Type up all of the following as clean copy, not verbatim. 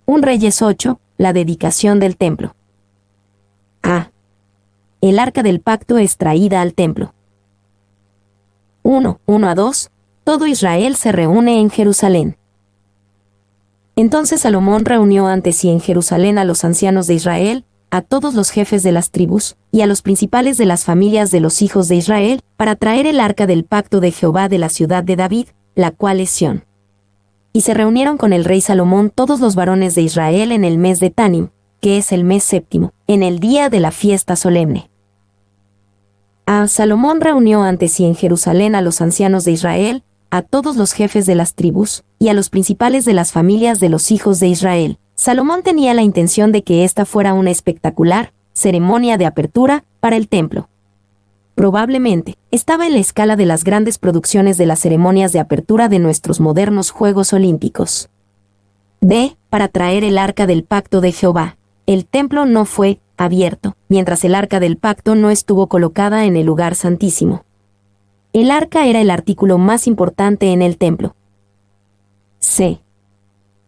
1 Reyes 8, la dedicación del templo. A. El arca del pacto es traída al templo. 1 a 2. Todo Israel se reúne en Jerusalén. Entonces Salomón reunió ante sí en Jerusalén a los ancianos de Israel, a todos los jefes de las tribus, y a los principales de las familias de los hijos de Israel, para traer el arca del pacto de Jehová de la ciudad de David, la cual es Sión. Y se reunieron con el rey Salomón todos los varones de Israel en el mes de Tanim, que es el mes séptimo, en el día de la fiesta solemne. A. Salomón reunió ante sí en Jerusalén a los ancianos de Israel, a todos los jefes de las tribus, y a los principales de las familias de los hijos de Israel. Salomón tenía la intención de que esta fuera una espectacular ceremonia de apertura para el templo. Probablemente, estaba en la escala de las grandes producciones de las ceremonias de apertura de nuestros modernos Juegos Olímpicos. B. Para traer el arca del pacto de Jehová. El templo no fue abierto, mientras el arca del pacto no estuvo colocada en el lugar santísimo. El arca era el artículo más importante en el templo. C.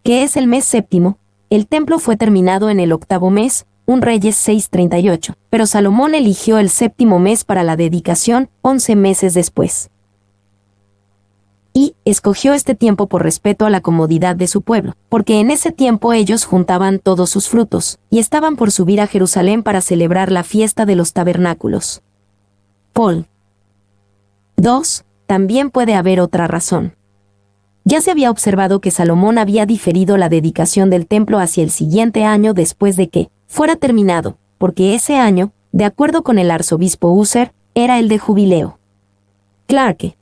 Que es el mes séptimo. El templo fue terminado en el octavo mes, 1 Reyes 6:38, pero Salomón eligió el séptimo mes para la dedicación, 11 meses después. Y escogió este tiempo por respeto a la comodidad de su pueblo, porque en ese tiempo ellos juntaban todos sus frutos, y estaban por subir a Jerusalén para celebrar la fiesta de los tabernáculos. Paul. 2. También puede haber otra razón. Ya se había observado que Salomón había diferido la dedicación del templo hacia el siguiente año después de que fuera terminado, porque ese año, de acuerdo con el arzobispo User, era el de jubileo. Clarke.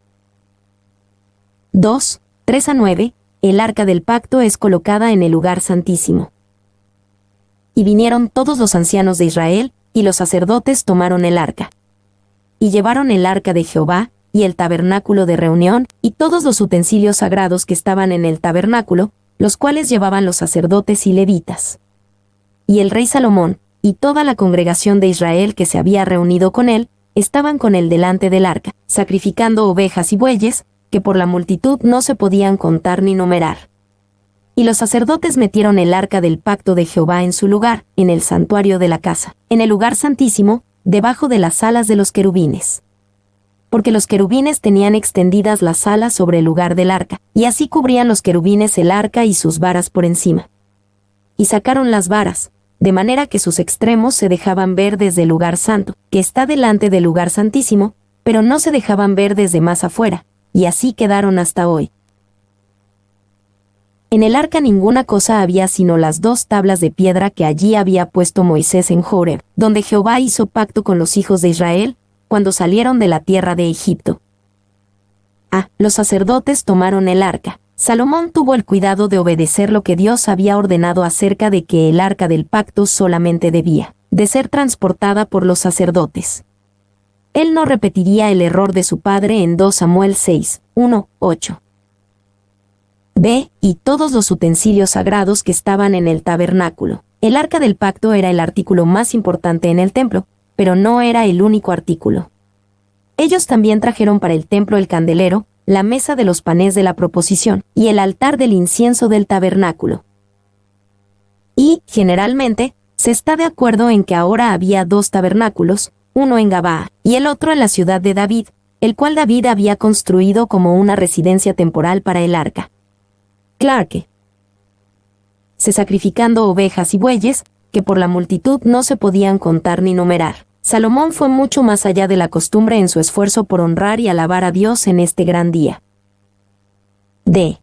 2, 3 a 9. El arca del pacto es colocada en el lugar santísimo. Y vinieron todos los ancianos de Israel, y los sacerdotes tomaron el arca. Y llevaron el arca de Jehová, y el tabernáculo de reunión, y todos los utensilios sagrados que estaban en el tabernáculo, los cuales llevaban los sacerdotes y levitas. Y el rey Salomón, y toda la congregación de Israel que se había reunido con él, estaban con él delante del arca, sacrificando ovejas y bueyes, que por la multitud no se podían contar ni numerar. Y los sacerdotes metieron el arca del pacto de Jehová en su lugar, en el santuario de la casa, en el lugar santísimo, debajo de las alas de los querubines. Porque los querubines tenían extendidas las alas sobre el lugar del arca, y así cubrían los querubines el arca y sus varas por encima. Y sacaron las varas, de manera que sus extremos se dejaban ver desde el lugar santo, que está delante del lugar santísimo, pero no se dejaban ver desde más afuera, y así quedaron hasta hoy. En el arca ninguna cosa había sino las 2 tablas de piedra que allí había puesto Moisés en Horeb, donde Jehová hizo pacto con los hijos de Israel, cuando salieron de la tierra de Egipto. A. Los sacerdotes tomaron el arca. Salomón tuvo el cuidado de obedecer lo que Dios había ordenado acerca de que el arca del pacto solamente debía de ser transportada por los sacerdotes. Él no repetiría el error de su padre en 2 Samuel 6, 1, 8. B. Y todos los utensilios sagrados que estaban en el tabernáculo. El arca del pacto era el artículo más importante en el templo, pero no era el único artículo. Ellos también trajeron para el templo el candelero, la mesa de los panes de la proposición, y el altar del incienso del tabernáculo. Y, generalmente, se está de acuerdo en que ahora había 2 tabernáculos, uno en Gabaa, y el otro en la ciudad de David, el cual David había construido como una residencia temporal para el arca. Clarke. Se sacrificando ovejas y bueyes, que por la multitud no se podían contar ni numerar. Salomón fue mucho más allá de la costumbre en su esfuerzo por honrar y alabar a Dios en este gran día. D.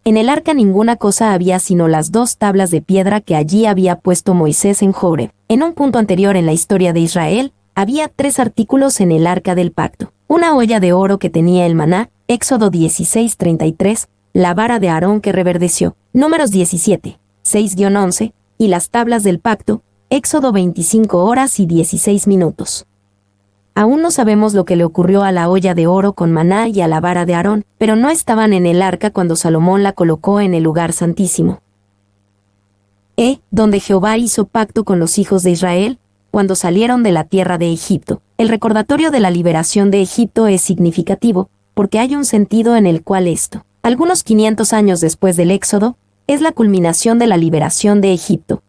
En el arca ninguna cosa había sino las 2 tablas de piedra que allí había puesto Moisés en Horeb. En un punto anterior en la historia de Israel, había 3 artículos en el arca del pacto. Una olla de oro que tenía el maná, Éxodo 16:33, la vara de Aarón que reverdeció, Números 17, 6-11, y las tablas del pacto, Éxodo 25 horas y 16 minutos. Aún no sabemos lo que le ocurrió a la olla de oro con maná y a la vara de Aarón, pero no estaban en el arca cuando Salomón la colocó en el lugar santísimo. Donde Jehová hizo pacto con los hijos de Israel, cuando salieron de la tierra de Egipto. El recordatorio de la liberación de Egipto es significativo, porque hay un sentido en el cual esto, algunos 500 años después del Éxodo, es la culminación de la liberación de Egipto.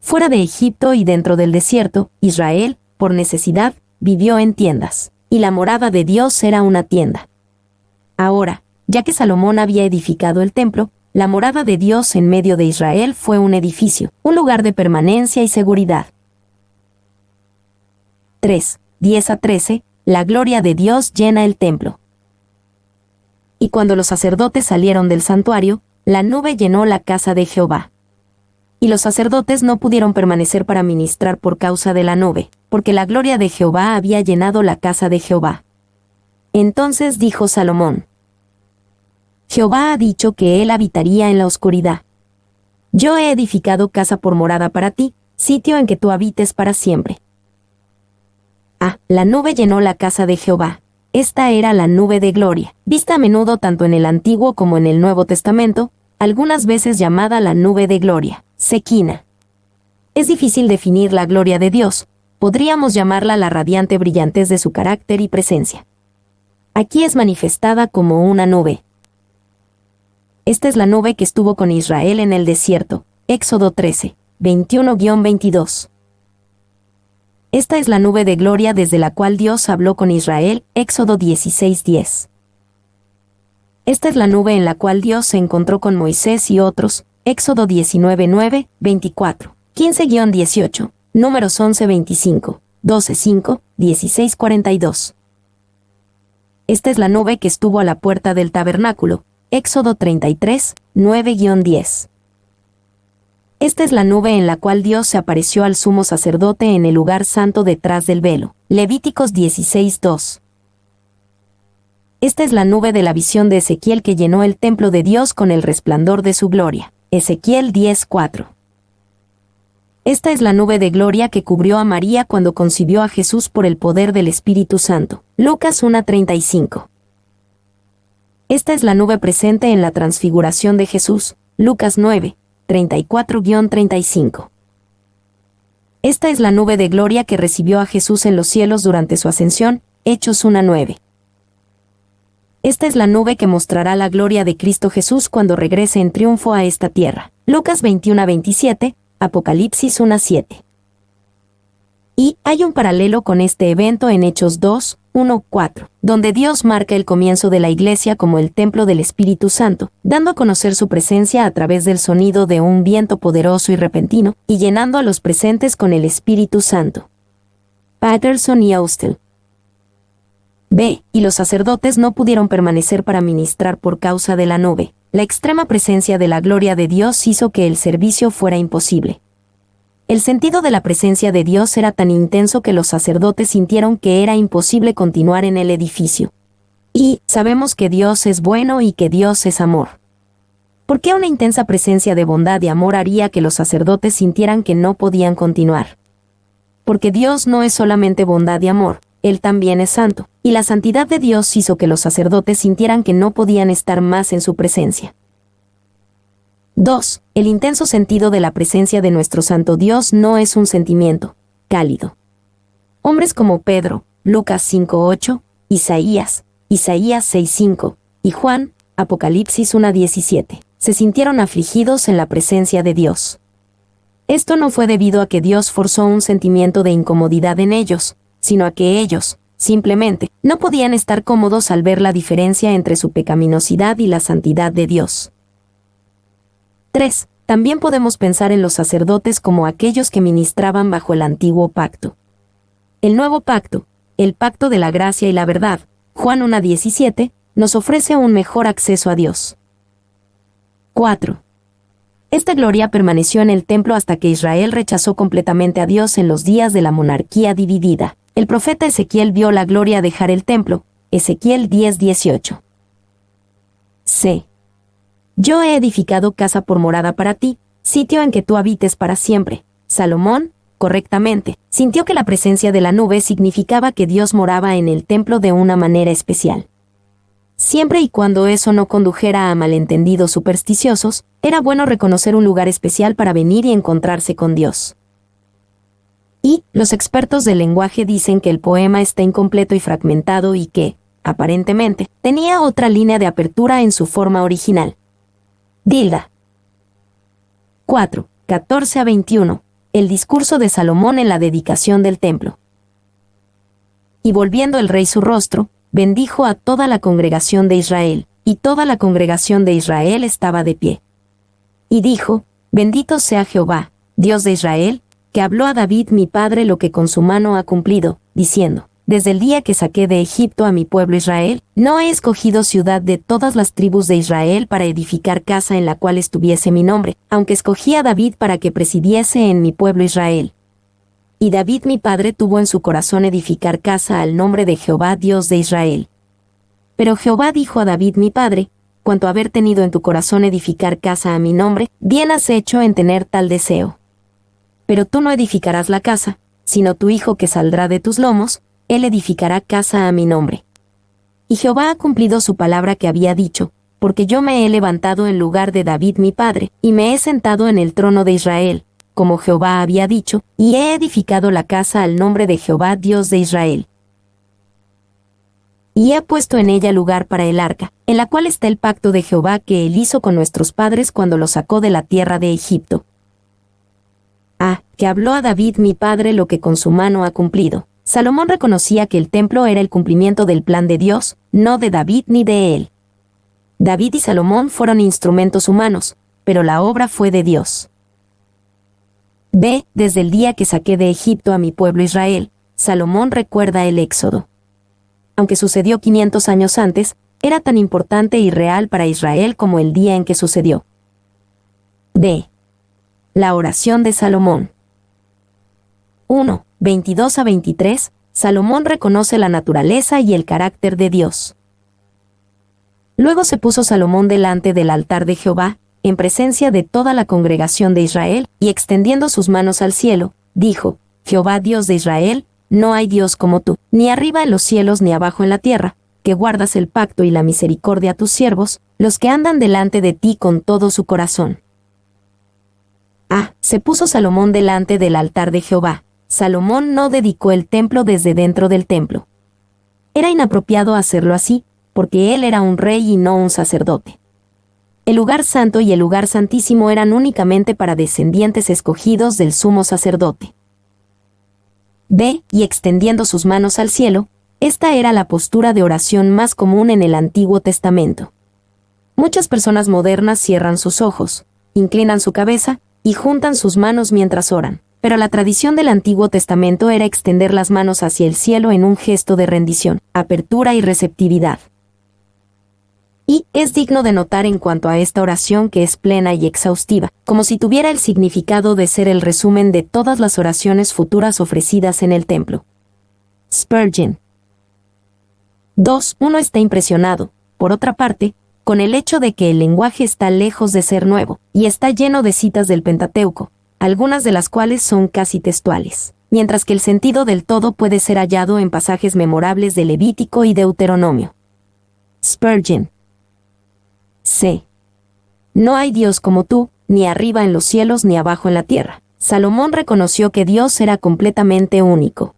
Fuera de Egipto y dentro del desierto, Israel, por necesidad, vivió en tiendas, y la morada de Dios era una tienda. Ahora, ya que Salomón había edificado el templo, la morada de Dios en medio de Israel fue un edificio, un lugar de permanencia y seguridad. 3. 10-13, la gloria de Dios llena el templo. Y cuando los sacerdotes salieron del santuario, la nube llenó la casa de Jehová. Y los sacerdotes no pudieron permanecer para ministrar por causa de la nube, porque la gloria de Jehová había llenado la casa de Jehová. Entonces dijo Salomón: Jehová ha dicho que él habitaría en la oscuridad. Yo he edificado casa por morada para ti, sitio en que tú habites para siempre. La nube llenó la casa de Jehová. Esta era la nube de gloria, vista a menudo tanto en el Antiguo como en el Nuevo Testamento, algunas veces llamada la nube de gloria, Sequina. Es difícil definir la gloria de Dios, podríamos llamarla la radiante brillantez de su carácter y presencia. Aquí es manifestada como una nube. Esta es la nube que estuvo con Israel en el desierto, Éxodo 13, 21-22. Esta es la nube de gloria desde la cual Dios habló con Israel, Éxodo 16:10. Esta es la nube en la cual Dios se encontró con Moisés y otros, Éxodo 19:9, 24, 15-18, Números 11:25, 12:5, 16:42. Esta es la nube que estuvo a la puerta del tabernáculo, Éxodo 33, 9-10. Esta es la nube en la cual Dios se apareció al sumo sacerdote en el lugar santo detrás del velo, Levíticos 16:2. Esta es la nube de la visión de Ezequiel que llenó el templo de Dios con el resplandor de su gloria, Ezequiel 10:4. Esta es la nube de gloria que cubrió a María cuando concibió a Jesús por el poder del Espíritu Santo, Lucas 1:35. Esta es la nube presente en la transfiguración de Jesús, Lucas 9, 34-35. Esta es la nube de gloria que recibió a Jesús en los cielos durante su ascensión, Hechos 1:9. Esta es la nube que mostrará la gloria de Cristo Jesús cuando regrese en triunfo a esta tierra, Lucas 21:27, Apocalipsis 1:7. Y hay un paralelo con este evento en Hechos 2, 1-4, donde Dios marca el comienzo de la Iglesia como el templo del Espíritu Santo, dando a conocer su presencia a través del sonido de un viento poderoso y repentino, y llenando a los presentes con el Espíritu Santo. Patterson y Austell. B. Y los sacerdotes no pudieron permanecer para ministrar por causa de la nube. La extrema presencia de la gloria de Dios hizo que el servicio fuera imposible. El sentido de la presencia de Dios era tan intenso que los sacerdotes sintieron que era imposible continuar en el edificio. Y sabemos que Dios es bueno y que Dios es amor. ¿Por qué una intensa presencia de bondad y amor haría que los sacerdotes sintieran que no podían continuar? Porque Dios no es solamente bondad y amor, Él también es santo, y la santidad de Dios hizo que los sacerdotes sintieran que no podían estar más en su presencia. 2. El intenso sentido de la presencia de nuestro santo Dios no es un sentimiento cálido. Hombres como Pedro, Lucas 5:8, Isaías 6:5, y Juan, Apocalipsis 1:17, se sintieron afligidos en la presencia de Dios. Esto no fue debido a que Dios forzó un sentimiento de incomodidad en ellos, sino a que ellos, simplemente, no podían estar cómodos al ver la diferencia entre su pecaminosidad y la santidad de Dios. 3. También podemos pensar en los sacerdotes como aquellos que ministraban bajo el antiguo pacto. El nuevo pacto, el pacto de la gracia y la verdad, Juan 1:17, nos ofrece un mejor acceso a Dios. 4. Esta gloria permaneció en el templo hasta que Israel rechazó completamente a Dios en los días de la monarquía dividida. El profeta Ezequiel vio la gloria dejar el templo, Ezequiel 10:18. C. Yo he edificado casa por morada para ti, sitio en que tú habites para siempre. Salomón, correctamente, sintió que la presencia de la nube significaba que Dios moraba en el templo de una manera especial. Siempre y cuando eso no condujera a malentendidos supersticiosos, era bueno reconocer un lugar especial para venir y encontrarse con Dios. Y los expertos del lenguaje dicen que el poema está incompleto y fragmentado y que, aparentemente, tenía otra línea de apertura en su forma original. Tilda. 4, 14 a 21. El discurso de Salomón en la dedicación del templo. Y volviendo el rey su rostro, bendijo a toda la congregación de Israel, y toda la congregación de Israel estaba de pie. Y dijo: Bendito sea Jehová, Dios de Israel, que habló a David mi padre lo que con su mano ha cumplido, diciendo: Desde el día que saqué de Egipto a mi pueblo Israel, no he escogido ciudad de todas las tribus de Israel para edificar casa en la cual estuviese mi nombre, aunque escogí a David para que presidiese en mi pueblo Israel. Y David mi padre tuvo en su corazón edificar casa al nombre de Jehová Dios de Israel. Pero Jehová dijo a David mi padre: Cuanto a haber tenido en tu corazón edificar casa a mi nombre, bien has hecho en tener tal deseo. Pero tú no edificarás la casa, sino tu hijo que saldrá de tus lomos, él edificará casa a mi nombre. Y Jehová ha cumplido su palabra que había dicho, porque yo me he levantado en lugar de David mi padre, y me he sentado en el trono de Israel, como Jehová había dicho, y he edificado la casa al nombre de Jehová Dios de Israel. Y he puesto en ella lugar para el arca, en la cual está el pacto de Jehová que él hizo con nuestros padres cuando los sacó de la tierra de Egipto. Que habló a David mi padre lo que con su mano ha cumplido. Salomón reconocía que el templo era el cumplimiento del plan de Dios, no de David ni de él. David y Salomón fueron instrumentos humanos, pero la obra fue de Dios. Desde el día que saqué de Egipto a mi pueblo Israel, Salomón recuerda el éxodo. Aunque sucedió 500 años antes, era tan importante y real para Israel como el día en que sucedió. La oración de Salomón. 1, 22 a 23. Salomón reconoce la naturaleza y el carácter de Dios. Luego se puso Salomón delante del altar de Jehová, en presencia de toda la congregación de Israel, y extendiendo sus manos al cielo, dijo: Jehová Dios de Israel, no hay Dios como tú, ni arriba en los cielos ni abajo en la tierra, que guardas el pacto y la misericordia a tus siervos, los que andan delante de ti con todo su corazón. Se puso Salomón delante del altar de Jehová. Salomón no dedicó el templo desde dentro del templo. Era inapropiado hacerlo así, porque él era un rey y no un sacerdote. El lugar santo y el lugar santísimo eran únicamente para descendientes escogidos del sumo sacerdote. Y extendiendo sus manos al cielo, esta era la postura de oración más común en el Antiguo Testamento. Muchas personas modernas cierran sus ojos, inclinan su cabeza y juntan sus manos mientras oran, pero la tradición del Antiguo Testamento era extender las manos hacia el cielo en un gesto de rendición, apertura y receptividad. Y es digno de notar en cuanto a esta oración que es plena y exhaustiva, como si tuviera el significado de ser el resumen de todas las oraciones futuras ofrecidas en el templo. Spurgeon. 2. Uno está impresionado, por otra parte, con el hecho de que el lenguaje está lejos de ser nuevo, y está lleno de citas del Pentateuco, algunas de las cuales son casi textuales, mientras que el sentido del todo puede ser hallado en pasajes memorables de Levítico y Deuteronomio. Spurgeon. No hay Dios como tú, ni arriba en los cielos ni abajo en la tierra. Salomón reconoció que Dios era completamente único.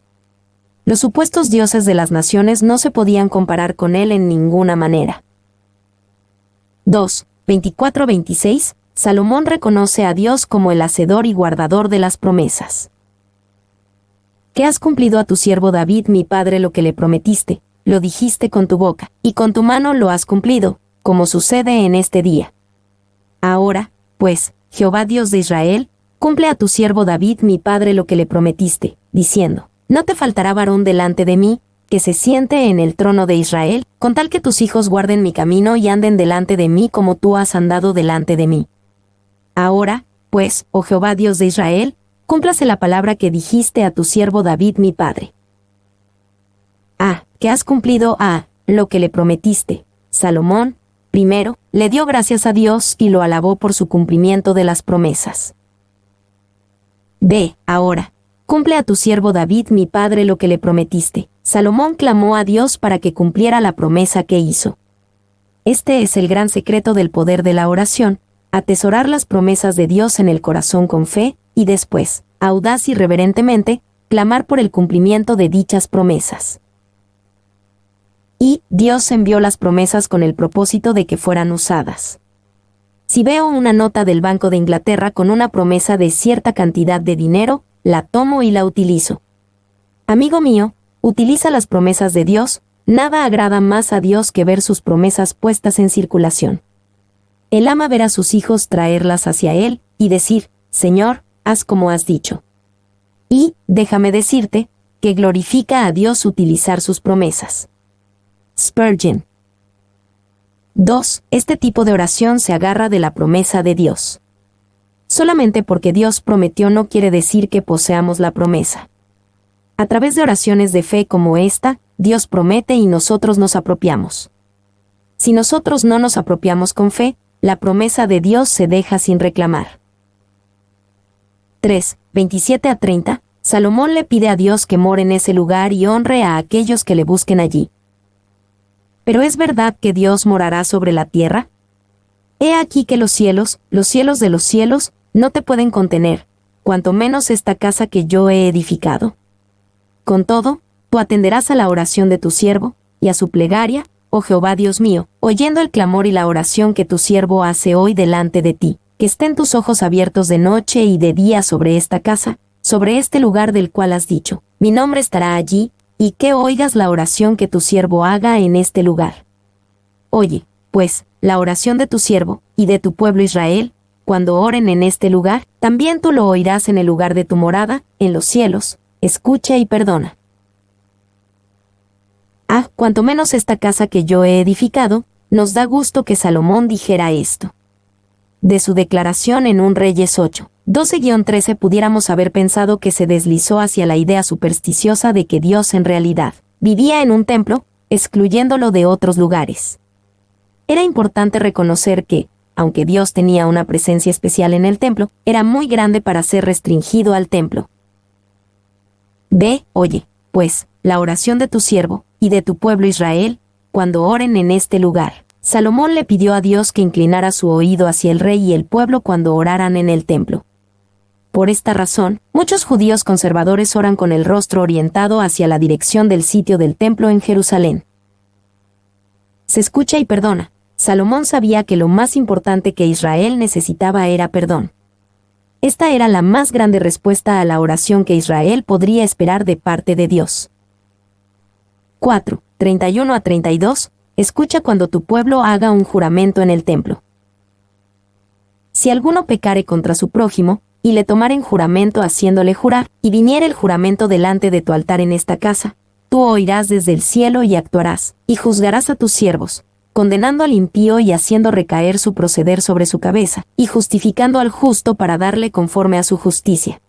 Los supuestos dioses de las naciones no se podían comparar con él en ninguna manera. 2, 24-26. Salomón reconoce a Dios como el hacedor y guardador de las promesas. Que has cumplido a tu siervo David mi padre lo que le prometiste, lo dijiste con tu boca, y con tu mano lo has cumplido, como sucede en este día. Ahora, pues, Jehová Dios de Israel, cumple a tu siervo David mi padre lo que le prometiste, diciendo: No te faltará varón delante de mí, que se siente en el trono de Israel, con tal que tus hijos guarden mi camino y anden delante de mí como tú has andado delante de mí. Ahora, pues, oh Jehová Dios de Israel, cúmplase la palabra que dijiste a tu siervo David mi padre. Que has cumplido lo que le prometiste. Salomón, primero, le dio gracias a Dios y lo alabó por su cumplimiento de las promesas. Ahora, cumple a tu siervo David mi padre lo que le prometiste. Salomón clamó a Dios para que cumpliera la promesa que hizo. Este es el gran secreto del poder de la oración: atesorar las promesas de Dios en el corazón con fe, y después, audaz y reverentemente, clamar por el cumplimiento de dichas promesas. Y Dios envió las promesas con el propósito de que fueran usadas. Si veo una nota del Banco de Inglaterra con una promesa de cierta cantidad de dinero, la tomo y la utilizo. Amigo mío, utiliza las promesas de Dios. Nada agrada más a Dios que ver sus promesas puestas en circulación. Él ama ver a sus hijos traerlas hacia Él y decir, Señor, haz como has dicho. Y, déjame decirte, que glorifica a Dios utilizar sus promesas. Spurgeon. 2. Este tipo de oración se agarra de la promesa de Dios. Solamente porque Dios prometió no quiere decir que poseamos la promesa. A través de oraciones de fe como esta, Dios promete y nosotros nos apropiamos. Si nosotros no nos apropiamos con fe, la promesa de Dios se deja sin reclamar. 3. 27 a 30. Salomón le pide a Dios que more en ese lugar y honre a aquellos que le busquen allí. ¿Pero es verdad que Dios morará sobre la tierra? He aquí que los cielos de los cielos, no te pueden contener, cuanto menos esta casa que yo he edificado. Con todo, tú atenderás a la oración de tu siervo, y a su plegaria, oh Jehová Dios mío, oyendo el clamor y la oración que tu siervo hace hoy delante de ti, que estén tus ojos abiertos de noche y de día sobre esta casa, sobre este lugar del cual has dicho, mi nombre estará allí, y que oigas la oración que tu siervo haga en este lugar. Oye, pues, la oración de tu siervo, y de tu pueblo Israel, cuando oren en este lugar, también tú lo oirás en el lugar de tu morada, en los cielos, escucha y perdona. Cuanto menos esta casa que yo he edificado, nos da gusto que Salomón dijera esto. De su declaración en un Reyes 8. 12-13 pudiéramos haber pensado que se deslizó hacia la idea supersticiosa de que Dios en realidad vivía en un templo, excluyéndolo de otros lugares. Era importante reconocer que, aunque Dios tenía una presencia especial en el templo, era muy grande para ser restringido al templo. Oye, pues, la oración de tu siervo, y de tu pueblo Israel, cuando oren en este lugar. Salomón le pidió a Dios que inclinara su oído hacia el rey y el pueblo cuando oraran en el templo. Por esta razón, muchos judíos conservadores oran con el rostro orientado hacia la dirección del sitio del templo en Jerusalén. Se escucha y perdona. Salomón sabía que lo más importante que Israel necesitaba era perdón. Esta era la más grande respuesta a la oración que Israel podría esperar de parte de Dios. 4. 31-32. Escucha cuando tu pueblo haga un juramento en el templo. Si alguno pecare contra su prójimo, y le tomaren juramento haciéndole jurar, y viniere el juramento delante de tu altar en esta casa, tú oirás desde el cielo y actuarás, y juzgarás a tus siervos, condenando al impío y haciendo recaer su proceder sobre su cabeza, y justificando al justo para darle conforme a su justicia.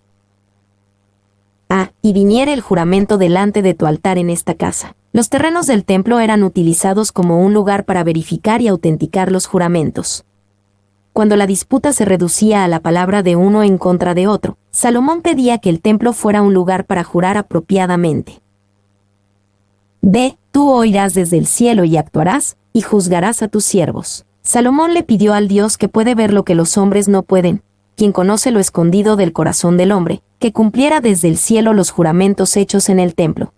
Y viniere el juramento delante de tu altar en esta casa. Los terrenos del templo eran utilizados como un lugar para verificar y autenticar los juramentos. Cuando la disputa se reducía a la palabra de uno en contra de otro, Salomón pedía que el templo fuera un lugar para jurar apropiadamente. Tú oirás desde el cielo y actuarás, y juzgarás a tus siervos. Salomón le pidió al Dios que puede ver lo que los hombres no pueden, quien conoce lo escondido del corazón del hombre, que cumpliera desde el cielo los juramentos hechos en el templo.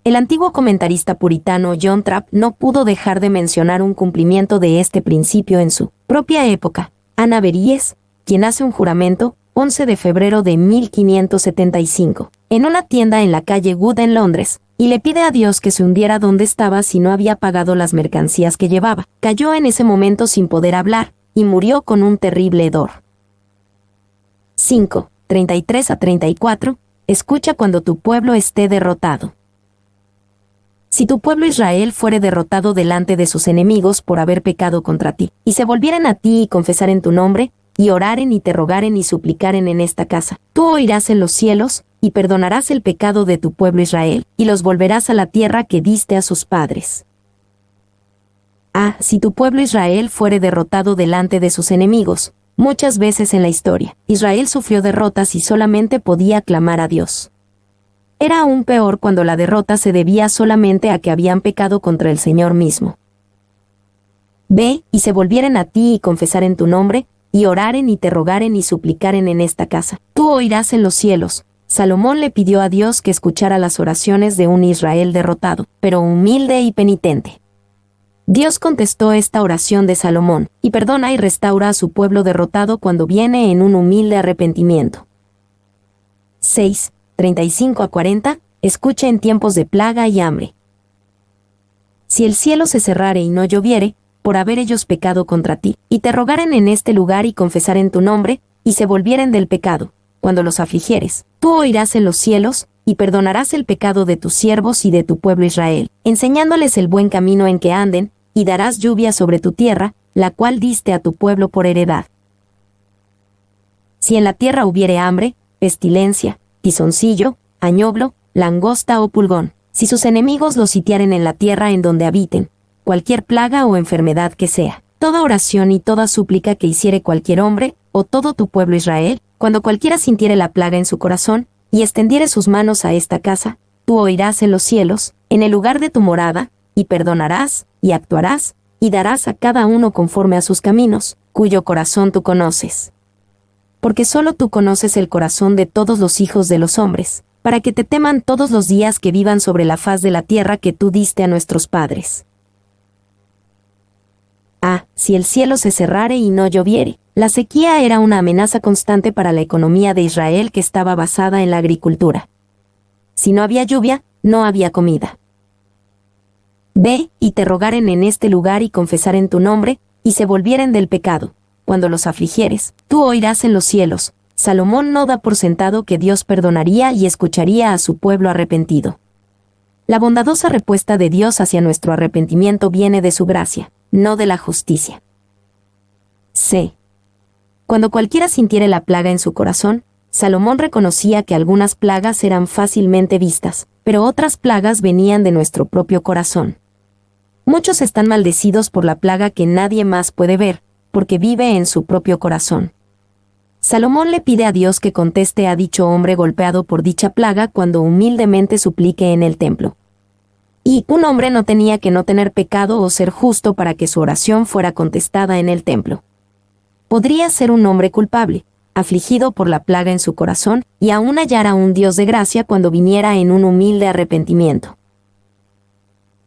El antiguo comentarista puritano John Trapp no pudo dejar de mencionar un cumplimiento de este principio en su propia época. Ana Beries, quien hace un juramento, 11 de febrero de 1575, en una tienda en la calle Wood en Londres, y le pide a Dios que se hundiera donde estaba si no había pagado las mercancías que llevaba. Cayó en ese momento sin poder hablar, y murió con un terrible hedor. 5. 33-34. Escucha cuando tu pueblo esté derrotado. Si tu pueblo Israel fuere derrotado delante de sus enemigos por haber pecado contra ti, y se volvieren a ti y confesaren tu nombre, y oraren y te rogaren y suplicaren en esta casa, tú oirás en los cielos, y perdonarás el pecado de tu pueblo Israel, y los volverás a la tierra que diste a sus padres. Si tu pueblo Israel fuere derrotado delante de sus enemigos, muchas veces en la historia, Israel sufrió derrotas y solamente podía clamar a Dios. Era aún peor cuando la derrota se debía solamente a que habían pecado contra el Señor mismo. Y se volvieren a ti y confesaren tu nombre, y oraren y te rogaren y suplicaren en esta casa, tú oirás en los cielos. Salomón le pidió a Dios que escuchara las oraciones de un Israel derrotado, pero humilde y penitente. Dios contestó esta oración de Salomón, y perdona y restaura a su pueblo derrotado cuando viene en un humilde arrepentimiento. 6. 35 a 40. Escucha en tiempos de plaga y hambre. Si el cielo se cerrare y no lloviere, por haber ellos pecado contra ti, y te rogaren en este lugar y confesaren tu nombre, y se volvieren del pecado, cuando los afligieres, tú oirás en los cielos, y perdonarás el pecado de tus siervos y de tu pueblo Israel, enseñándoles el buen camino en que anden, y darás lluvia sobre tu tierra, la cual diste a tu pueblo por heredad. Si en la tierra hubiere hambre, pestilencia, tizoncillo, añoblo, langosta o pulgón, si sus enemigos los sitiaren en la tierra en donde habiten, cualquier plaga o enfermedad que sea, toda oración y toda súplica que hiciere cualquier hombre, o todo tu pueblo Israel, cuando cualquiera sintiere la plaga en su corazón, y extendiere sus manos a esta casa, tú oirás en los cielos, en el lugar de tu morada, y perdonarás, y actuarás, y darás a cada uno conforme a sus caminos, cuyo corazón tú conoces. Porque solo tú conoces el corazón de todos los hijos de los hombres, para que te teman todos los días que vivan sobre la faz de la tierra que tú diste a nuestros padres. Si el cielo se cerrare y no lloviere. La sequía era una amenaza constante para la economía de Israel que estaba basada en la agricultura. Si no había lluvia, no había comida. Ve, y te rogaren en este lugar y confesaren tu nombre, y se volvieren del pecado. Cuando los afligieres, tú oirás en los cielos. Salomón no da por sentado que Dios perdonaría y escucharía a su pueblo arrepentido. La bondadosa respuesta de Dios hacia nuestro arrepentimiento viene de su gracia, no de la justicia. C. Cuando cualquiera sintiere la plaga en su corazón, Salomón reconocía que algunas plagas eran fácilmente vistas, pero otras plagas venían de nuestro propio corazón. Muchos están maldecidos por la plaga que nadie más puede ver, porque vive en su propio corazón. Salomón le pide a Dios que conteste a dicho hombre golpeado por dicha plaga cuando humildemente suplique en el templo. Y un hombre no tenía que no tener pecado o ser justo para que su oración fuera contestada en el templo. Podría ser un hombre culpable, afligido por la plaga en su corazón, y aún hallar a un Dios de gracia cuando viniera en un humilde arrepentimiento.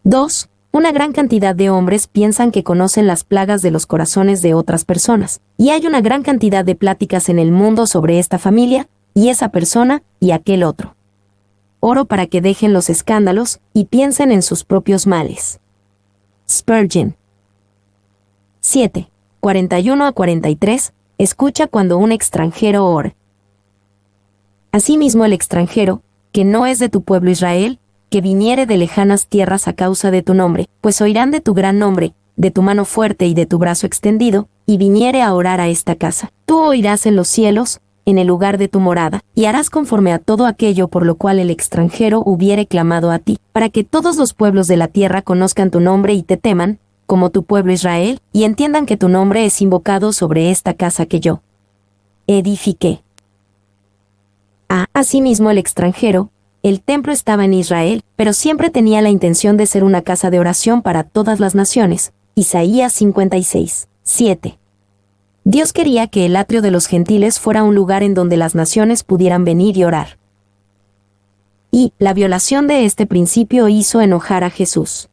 2. Una gran cantidad de hombres piensan que conocen las plagas de los corazones de otras personas, y hay una gran cantidad de pláticas en el mundo sobre esta familia, y esa persona, y aquel otro. Oro para que dejen los escándalos, y piensen en sus propios males. Spurgeon. 7. 41 a 43. Escucha cuando un extranjero ora. Asimismo el extranjero, que no es de tu pueblo Israel, que viniere de lejanas tierras a causa de tu nombre, pues oirán de tu gran nombre, de tu mano fuerte y de tu brazo extendido, y viniere a orar a esta casa. Tú oirás en los cielos, en el lugar de tu morada, y harás conforme a todo aquello por lo cual el extranjero hubiere clamado a ti, para que todos los pueblos de la tierra conozcan tu nombre y te teman, como tu pueblo Israel, y entiendan que tu nombre es invocado sobre esta casa que yo edifiqué. Asimismo el extranjero, el templo estaba en Israel, pero siempre tenía la intención de ser una casa de oración para todas las naciones. Isaías 56, 7. Dios quería que el atrio de los gentiles fuera un lugar en donde las naciones pudieran venir y orar. Y la violación de este principio hizo enojar a Jesús.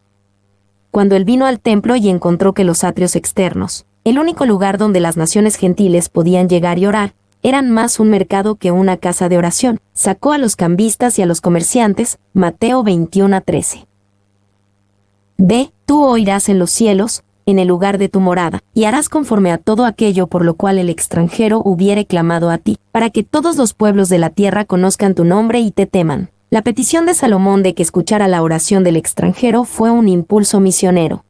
Cuando él vino al templo y encontró que los atrios externos, el único lugar donde las naciones gentiles podían llegar y orar, eran más un mercado que una casa de oración, sacó a los cambistas y a los comerciantes. Mateo 21 a 13. Ve, tú oirás en los cielos, en el lugar de tu morada, y harás conforme a todo aquello por lo cual el extranjero hubiere clamado a ti, para que todos los pueblos de la tierra conozcan tu nombre y te teman. La petición de Salomón de que escuchara la oración del extranjero fue un impulso misionero.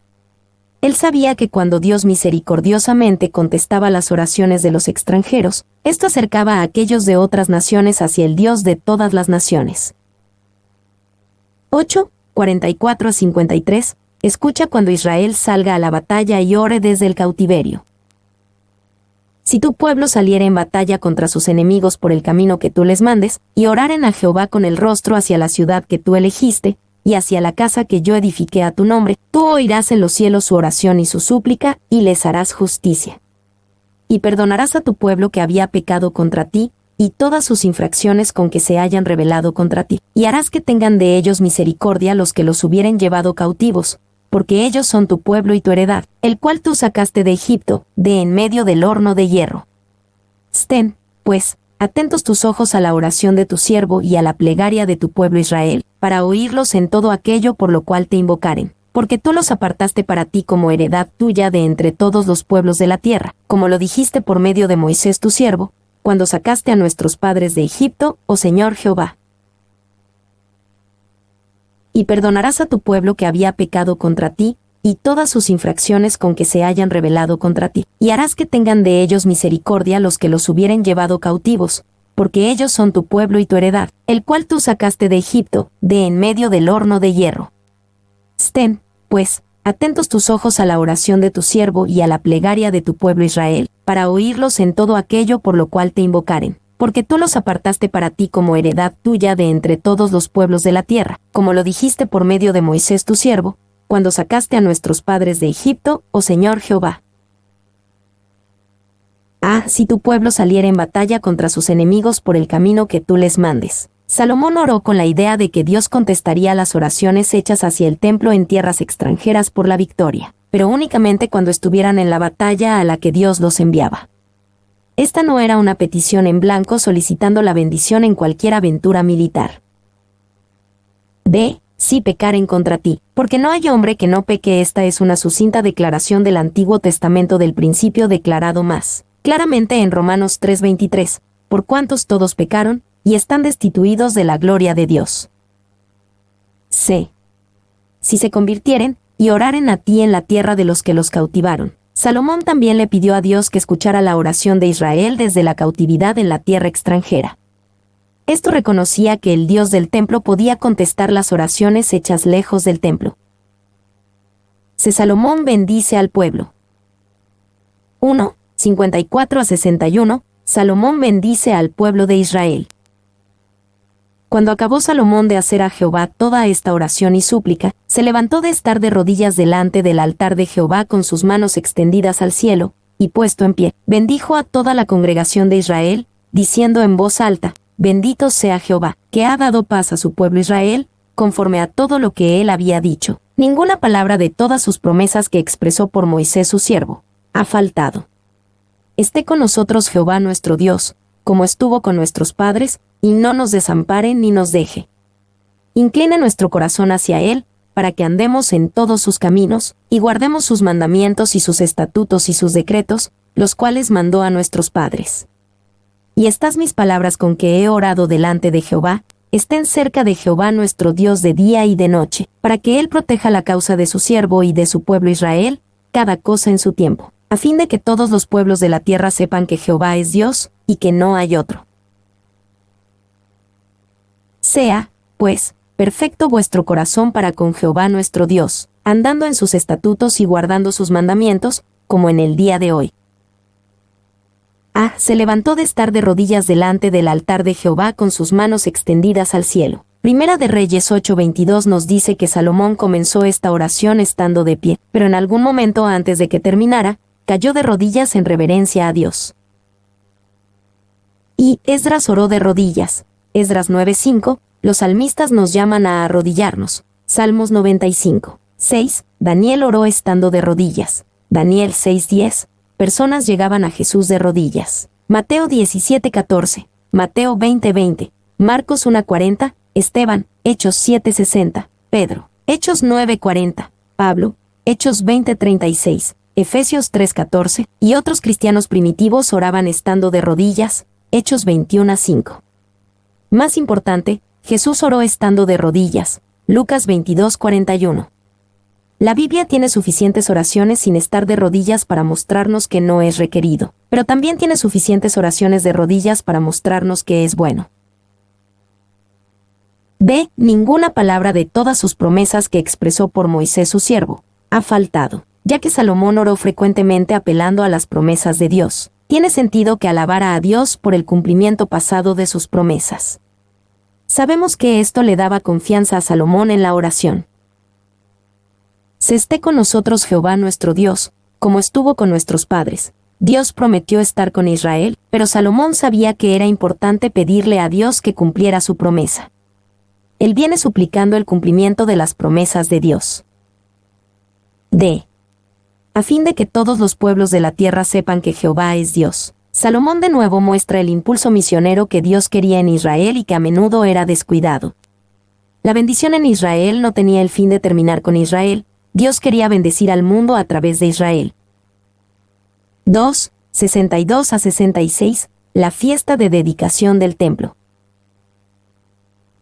Él sabía que cuando Dios misericordiosamente contestaba las oraciones de los extranjeros, esto acercaba a aquellos de otras naciones hacia el Dios de todas las naciones. 8. 44 a 53. Escucha cuando Israel salga a la batalla y ore desde el cautiverio. Si tu pueblo saliera en batalla contra sus enemigos por el camino que tú les mandes, y oraren a Jehová con el rostro hacia la ciudad que tú elegiste, y hacia la casa que yo edifiqué a tu nombre, tú oirás en los cielos su oración y su súplica, y les harás justicia. Y perdonarás a tu pueblo que había pecado contra ti, y todas sus infracciones con que se hayan rebelado contra ti, y harás que tengan de ellos misericordia los que los hubieren llevado cautivos, porque ellos son tu pueblo y tu heredad, el cual tú sacaste de Egipto, de en medio del horno de hierro. Estén, pues, atentos tus ojos a la oración de tu siervo y a la plegaria de tu pueblo Israel, para oírlos en todo aquello por lo cual te invocaren. Porque tú los apartaste para ti como heredad tuya de entre todos los pueblos de la tierra, como lo dijiste por medio de Moisés tu siervo, cuando sacaste a nuestros padres de Egipto, oh Señor Jehová. Y perdonarás a tu pueblo que había pecado contra ti, y todas sus infracciones con que se hayan rebelado contra ti, y harás que tengan de ellos misericordia los que los hubieren llevado cautivos, porque ellos son tu pueblo y tu heredad, el cual tú sacaste de Egipto, de en medio del horno de hierro. Estén, pues, atentos tus ojos a la oración de tu siervo y a la plegaria de tu pueblo Israel, para oírlos en todo aquello por lo cual te invocaren. Porque tú los apartaste para ti como heredad tuya de entre todos los pueblos de la tierra, como lo dijiste por medio de Moisés tu siervo, cuando sacaste a nuestros padres de Egipto, oh Señor Jehová. Si tu pueblo saliera en batalla contra sus enemigos por el camino que tú les mandes. Salomón oró con la idea de que Dios contestaría las oraciones hechas hacia el templo en tierras extranjeras por la victoria, pero únicamente cuando estuvieran en la batalla a la que Dios los enviaba. Esta no era una petición en blanco solicitando la bendición en cualquier aventura militar. Si pecaren contra ti, porque no hay hombre que no peque. Esta es una sucinta declaración del Antiguo Testamento del principio declarado más claramente en Romanos 3:23, por cuantos todos pecaron, y están destituidos de la gloria de Dios. Si se convirtieren, y oraren a ti en la tierra de los que los cautivaron. Salomón también le pidió a Dios que escuchara la oración de Israel desde la cautividad en la tierra extranjera. Esto reconocía que el Dios del templo podía contestar las oraciones hechas lejos del templo. Salomón bendice al pueblo. 54-61, Salomón bendice al pueblo de Israel. Cuando acabó Salomón de hacer a Jehová toda esta oración y súplica, se levantó de estar de rodillas delante del altar de Jehová con sus manos extendidas al cielo, y puesto en pie, bendijo a toda la congregación de Israel, diciendo en voz alta: Bendito sea Jehová, que ha dado paz a su pueblo Israel, conforme a todo lo que él había dicho. Ninguna palabra de todas sus promesas que expresó por Moisés su siervo ha faltado. Esté con nosotros Jehová nuestro Dios, como estuvo con nuestros padres, y no nos desampare ni nos deje. Incline nuestro corazón hacia él, para que andemos en todos sus caminos, y guardemos sus mandamientos y sus estatutos y sus decretos, los cuales mandó a nuestros padres. Y estas mis palabras con que he orado delante de Jehová, estén cerca de Jehová nuestro Dios de día y de noche, para que él proteja la causa de su siervo y de su pueblo Israel, cada cosa en su tiempo, a fin de que todos los pueblos de la tierra sepan que Jehová es Dios, y que no hay otro. Sea, pues, perfecto vuestro corazón para con Jehová nuestro Dios, andando en sus estatutos y guardando sus mandamientos, como en el día de hoy. Se levantó de estar de rodillas delante del altar de Jehová con sus manos extendidas al cielo. Primera de Reyes 8:22 nos dice que Salomón comenzó esta oración estando de pie, pero en algún momento antes de que terminara, cayó de rodillas en reverencia a Dios. Y Esdras oró de rodillas. Esdras 9:5, los salmistas nos llaman a arrodillarnos. Salmos 95:6, Daniel oró estando de rodillas. Daniel 6:10, personas llegaban a Jesús de rodillas. Mateo 17:14, Mateo 20:20, Marcos 1:40, Esteban, Hechos 7:60, Pedro, Hechos 9:40, Pablo, Hechos 20:36, Efesios 3:14, y otros cristianos primitivos oraban estando de rodillas, Hechos 21:5. Más importante, Jesús oró estando de rodillas, Lucas 22:41. La Biblia tiene suficientes oraciones sin estar de rodillas para mostrarnos que no es requerido, pero también tiene suficientes oraciones de rodillas para mostrarnos que es bueno. Ninguna palabra de todas sus promesas que expresó por Moisés su siervo ha faltado, ya que Salomón oró frecuentemente apelando a las promesas de Dios. Tiene sentido que alabara a Dios por el cumplimiento pasado de sus promesas. Sabemos que esto le daba confianza a Salomón en la oración. Se esté con nosotros Jehová nuestro Dios, como estuvo con nuestros padres. Dios prometió estar con Israel, pero Salomón sabía que era importante pedirle a Dios que cumpliera su promesa. Él viene suplicando el cumplimiento de las promesas de Dios. D. A fin de que todos los pueblos de la tierra sepan que Jehová es Dios. Salomón de nuevo muestra el impulso misionero que Dios quería en Israel y que a menudo era descuidado. La bendición en Israel no tenía el fin de terminar con Israel, Dios quería bendecir al mundo a través de Israel. 2. 62 a 66. La fiesta de dedicación del templo.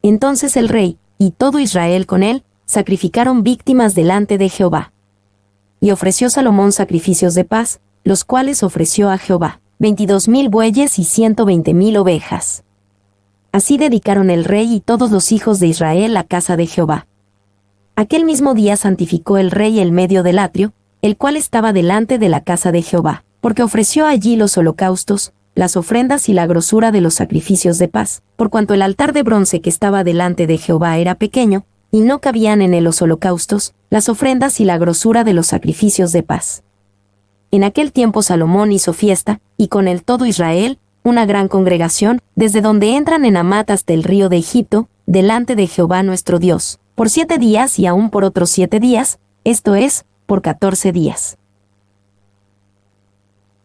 Entonces el rey, y todo Israel con él, sacrificaron víctimas delante de Jehová. Y ofreció Salomón sacrificios de paz, los cuales ofreció a Jehová, 22,000 bueyes y 120,000 ovejas. Así dedicaron el rey y todos los hijos de Israel la casa de Jehová. Aquel mismo día santificó el rey el medio del atrio, el cual estaba delante de la casa de Jehová, porque ofreció allí los holocaustos, las ofrendas y la grosura de los sacrificios de paz, por cuanto el altar de bronce que estaba delante de Jehová era pequeño, y no cabían en él los holocaustos, las ofrendas y la grosura de los sacrificios de paz. En aquel tiempo Salomón hizo fiesta, y con él todo Israel, una gran congregación, desde donde entran en Amat hasta el río de Egipto, delante de Jehová nuestro Dios, por 7 días y aún por otros 7 días, esto es, por 14 días.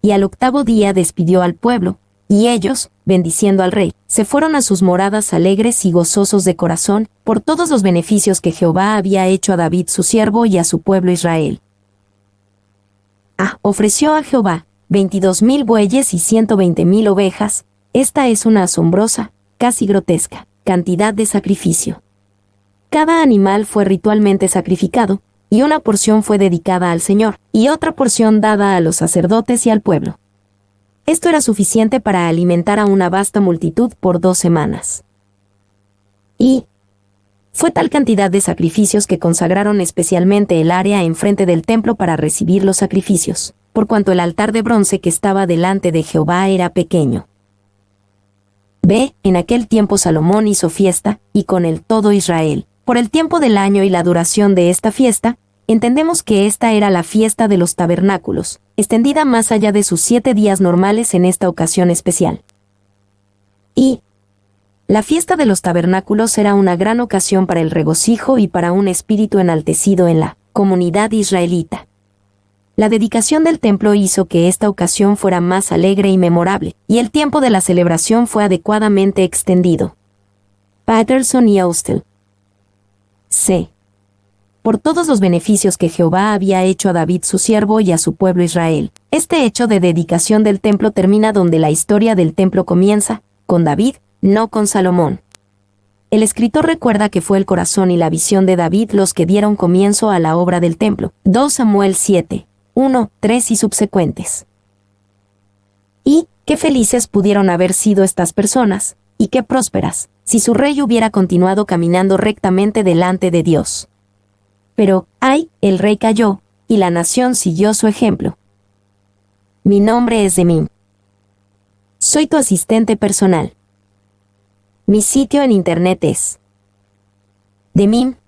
Y al 8º día despidió al pueblo, y ellos, bendiciendo al rey, se fueron a sus moradas alegres y gozosos de corazón, por todos los beneficios que Jehová había hecho a David su siervo y a su pueblo Israel. Ofreció a Jehová 22,000 bueyes y 120,000 ovejas. Esta es una asombrosa, casi grotesca, cantidad de sacrificio. Cada animal fue ritualmente sacrificado, y una porción fue dedicada al Señor, y otra porción dada a los sacerdotes y al pueblo. Esto era suficiente para alimentar a una vasta multitud por 2 semanas. Y fue tal cantidad de sacrificios que consagraron especialmente el área enfrente del templo para recibir los sacrificios, por cuanto el altar de bronce que estaba delante de Jehová era pequeño. B. En aquel tiempo Salomón hizo fiesta, y con él todo Israel. Por el tiempo del año y la duración de esta fiesta, entendemos que esta era la fiesta de los tabernáculos, extendida más allá de sus 7 días normales en esta ocasión especial. Y la fiesta de los tabernáculos era una gran ocasión para el regocijo y para un espíritu enaltecido en la comunidad israelita. La dedicación del templo hizo que esta ocasión fuera más alegre y memorable, y el tiempo de la celebración fue adecuadamente extendido. Patterson y Austell. C. Por todos los beneficios que Jehová había hecho a David su siervo y a su pueblo Israel. Este hecho de dedicación del templo termina donde la historia del templo comienza, con David, no con Salomón. El escritor recuerda que fue el corazón y la visión de David los que dieron comienzo a la obra del templo. 2 Samuel 7, 1, 3 y subsecuentes. Y qué felices pudieron haber sido estas personas, y qué prósperas, si su rey hubiera continuado caminando rectamente delante de Dios. Pero, el rey cayó, y la nación siguió su ejemplo. Mi nombre es Demim. Soy tu asistente personal. Mi sitio en internet es demim.es.tl